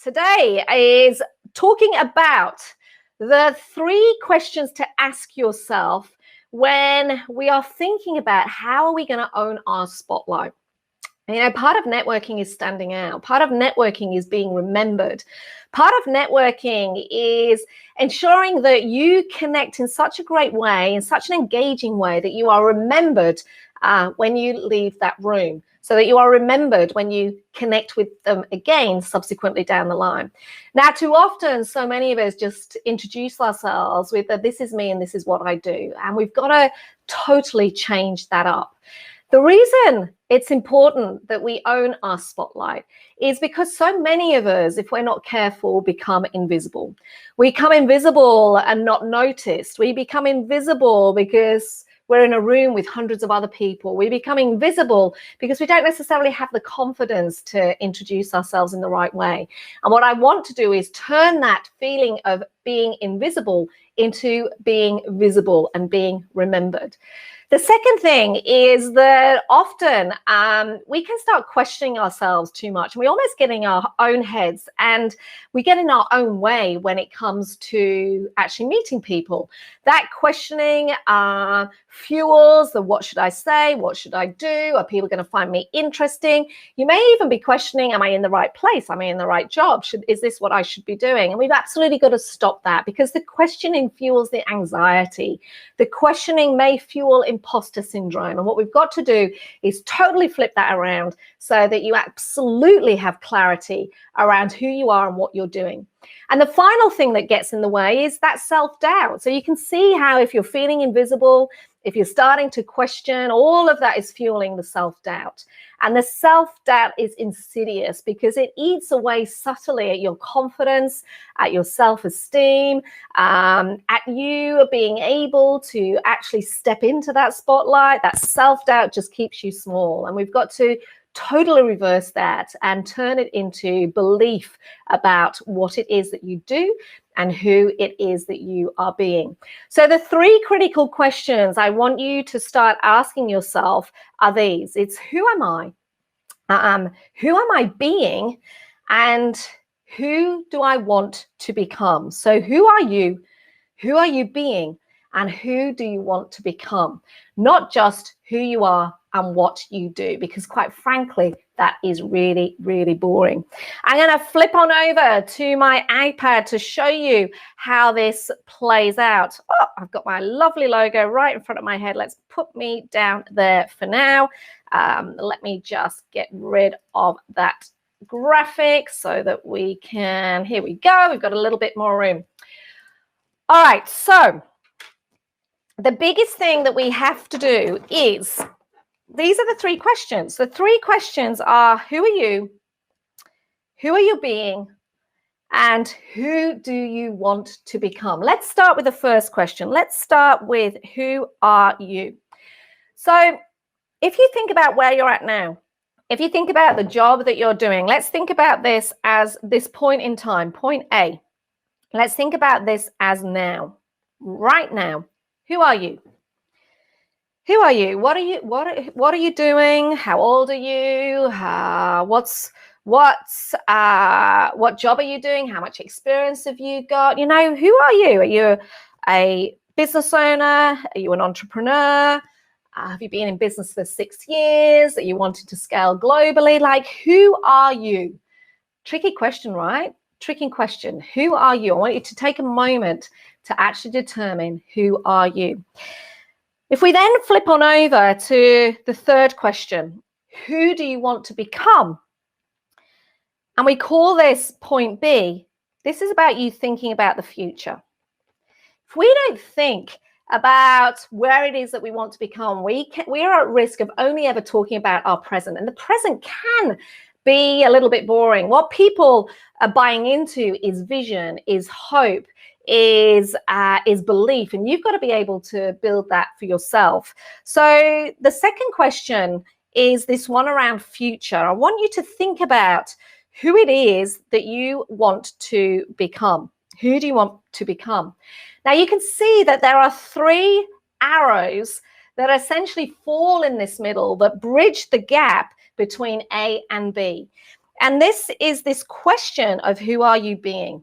today is talking about the 3 questions to ask yourself when we are thinking about how are we going to own our spotlight. Part of networking is standing out. Part of networking is being remembered. Part of networking is ensuring that you connect in such a great way, in such an engaging way, that you are remembered when you leave that room, so that you are remembered when you connect with them again subsequently down the line. Now, too often, so many of us just introduce ourselves with this is me and this is what I do. And we've got to totally change that up. The reason it's important that we own our spotlight is because so many of us, if we're not careful, become invisible. We become invisible and not noticed. We become invisible because we're in a room with hundreds of other people. We become invisible because we don't necessarily have the confidence to introduce ourselves in the right way. And what I want to do is turn that feeling of being invisible into being visible and being remembered. The second thing is that often we can start questioning ourselves too much. We almost get in our own heads and we get in our own way when it comes to actually meeting people. That questioning fuels the what should I say? What should I do? Are people going to find me interesting? You may even be questioning, am I in the right place? Am I in the right job? Is this what I should be doing? And we've absolutely got to stop that, because the questioning fuels the anxiety. The questioning may fuel imposter syndrome. And what we've got to do is totally flip that around so that you absolutely have clarity around who you are and what you're doing. And the final thing that gets in the way is that self-doubt. So you can see how if you're feeling invisible, if you're starting to question, all of that is fueling the self-doubt. And the self-doubt is insidious because it eats away subtly at your confidence, at your self-esteem, at you being able to actually step into that spotlight. That self-doubt just keeps you small. And we've got to totally reverse that and turn it into belief about what it is that you do and who it is that you are being. So the 3 critical questions I want you to start asking yourself are these. It's who am I? Who am I being? And who do I want to become? So who are you? Who are you being? And who do you want to become? Not just who you are and what you do, because quite frankly, that is really, really boring. I'm going to flip on over to my iPad to show you how this plays out. Oh, I've got my lovely logo right in front of my head. Let's put me down there for now. Let me just get rid of that graphic so that we can, here we go. We've got a little bit more room. All right, so the biggest thing that we have to do is, these are the 3 questions. The 3 questions are, who are you? Who are you being? And who do you want to become? Let's start with the first question. Let's start with, who are you? So if you think about where you're at now, if you think about the job that you're doing, let's think about this as this point in time, point A. Let's think about this as now, right now. Who are you? Who are you? What are you doing? How old are you? What job are you doing? How much experience have you got? Who are you? Are you a business owner? Are you an entrepreneur? Have you been in business for 6 years? Are you wanting to scale globally? Like, who are you? Tricky question, right? Tricky question. Who are you? I want you to take a moment to actually determine who are you. If we then flip on over to the third question, who do you want to become? And we call this point B. This is about you thinking about the future. If we don't think about where it is that we want to become, we are at risk of only ever talking about our present. And the present can be a little bit boring. What people are buying into is vision, is hope, is belief, and you've got to be able to build that for yourself. So the second question is this one around future. I want you to think about who it is that you want to become. Who do you want to become? Now you can see that there are 3 arrows that essentially fall in this middle, that bridge the gap between A and B. And this is this question of who are you being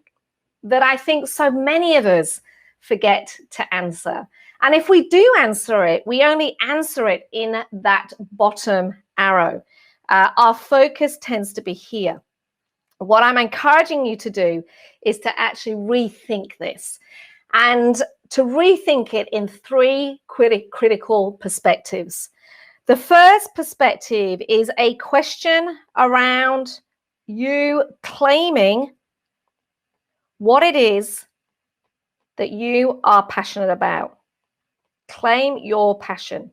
that I think so many of us forget to answer. And if we do answer it, we only answer it in that bottom arrow. Our focus tends to be here. What I'm encouraging you to do is to actually rethink this, and to rethink it in three critical perspectives. The first perspective is a question around you claiming what it is that you are passionate about. Claim your passion.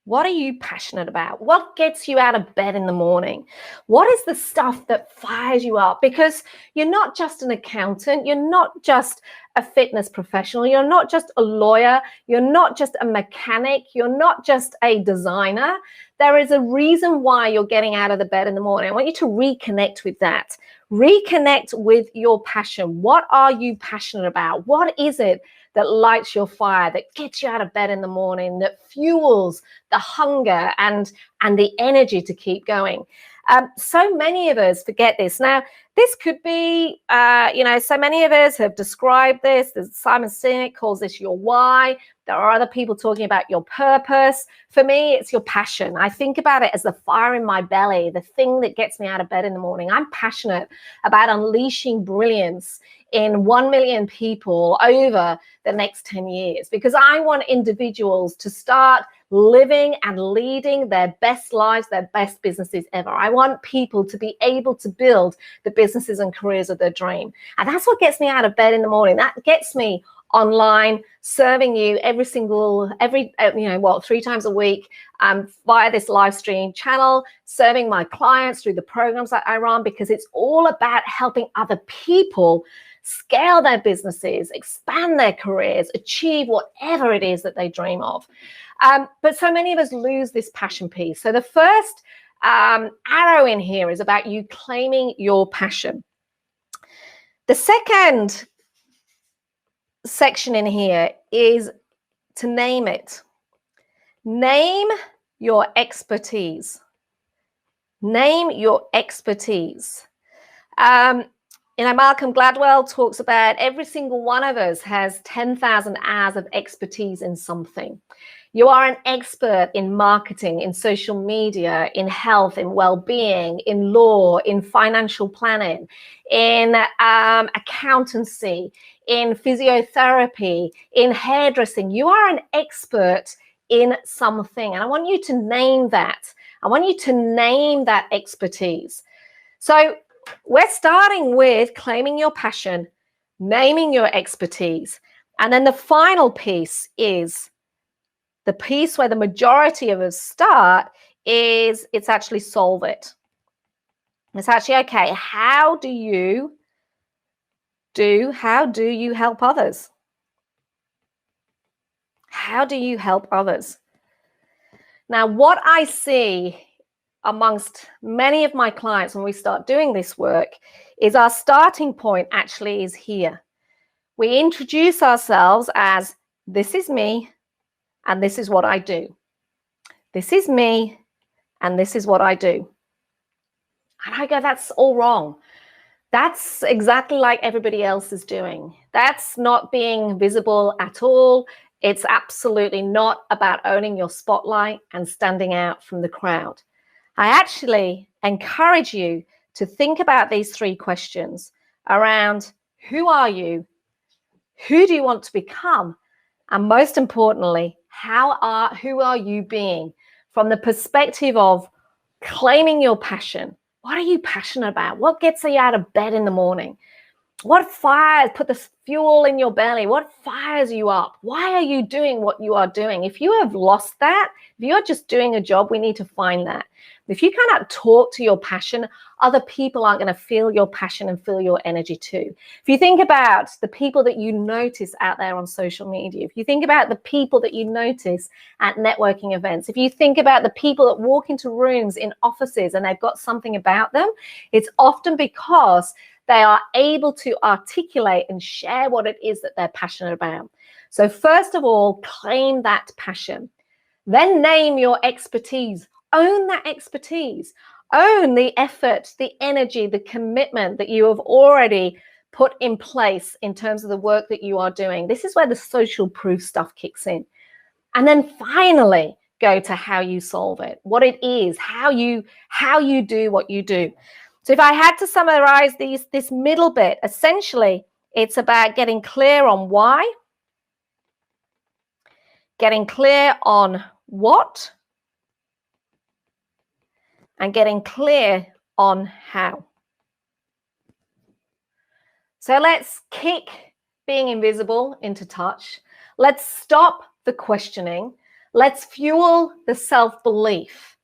What are you passionate about? What gets you out of bed in the morning? What is the stuff that fires you up? Because you're not just an accountant. You're not just a fitness professional. You're not just a lawyer. You're not just a mechanic. You're not just a designer. There is a reason why you're getting out of the bed in the morning. I want you to reconnect with that. Reconnect with your passion. What are you passionate about? What is it that lights your fire, that gets you out of bed in the morning, that fuels the hunger and the energy to keep going? So many of us forget this. Now, this could be, so many of us have described this. Simon Sinek calls this your why. There are other people talking about your purpose. For me, it's your passion. I think about it as the fire in my belly, the thing that gets me out of bed in the morning. I'm passionate about unleashing brilliance in 1 million people over the next 10 years, because I want individuals to start living and leading their best lives, their best businesses ever. I want people to be able to build the businesses and careers of their dream. And that's what gets me out of bed in the morning. That gets me online, serving you 3 times a week via this live stream channel, serving my clients through the programs that I run, because it's all about helping other people scale their businesses, expand their careers, achieve whatever it is that they dream of. But so many of us lose this passion piece. So the first arrow in here is about you claiming your passion. The second section in here is to name it. Name your expertise. Name your expertise. Malcolm Gladwell talks about every single one of us has 10,000 hours of expertise in something. You are an expert in marketing, in social media, in health, in well-being, in law, in financial planning, in accountancy, in physiotherapy, in hairdressing. You are an expert in something, and I want you to name that. I want you to name that expertise. So we're starting with claiming your passion, naming your expertise, and then the final piece is the piece where the majority of us start is it's actually solve it. It's actually, okay, how do you help others? How do you help others? Now, what I see amongst many of my clients when we start doing this work is our starting point actually is here. We introduce ourselves as, this is me, and this is what I do. This is me, and this is what I do. And I go, that's all wrong. That's exactly like everybody else is doing. That's not being visible at all. It's absolutely not about owning your spotlight and standing out from the crowd. I actually encourage you to think about these three questions around who are you, who do you want to become, and most importantly, who are you being from the perspective of claiming your passion. What are you passionate about? What gets you out of bed in the morning? What fires, put the fuel in your belly? What fires you up? Why are you doing what you are doing? If you have lost that, if you're just doing a job, we need to find that. If you cannot talk to your passion, other people aren't going to feel your passion and feel your energy too. If you think about the people that you notice out there on social media, if you think about the people that you notice at networking events, if you think about the people that walk into rooms in offices and they've got something about them, it's often because they are able to articulate and share what it is that they're passionate about. So first of all, claim that passion. Then name your expertise. Own that expertise. Own the effort, the energy, the commitment that you have already put in place in terms of the work that you are doing. This is where the social proof stuff kicks in. And then finally, go to how you solve it, what it is, how you do what you do. So if I had to summarize this middle bit, essentially, it's about getting clear on why, getting clear on what, and getting clear on how. So let's kick being invisible into touch. Let's stop the questioning. Let's fuel the self-belief.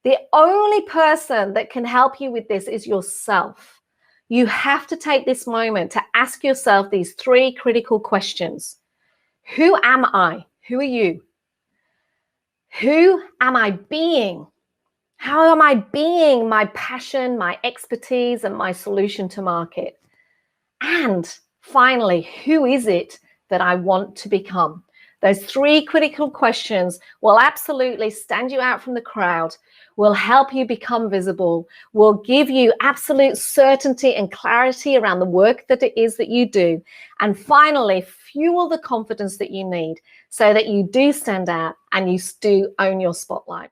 The only person that can help you with this is yourself. You have to take this moment to ask yourself these 3 critical questions. Who am I? Who are you? Who am I being? How am I being my passion, my expertise, and my solution to market? And finally, who is it that I want to become? Those 3 critical questions will absolutely stand you out from the crowd, will help you become visible, will give you absolute certainty and clarity around the work that it is that you do, and finally, fuel the confidence that you need so that you do stand out and you do own your spotlight.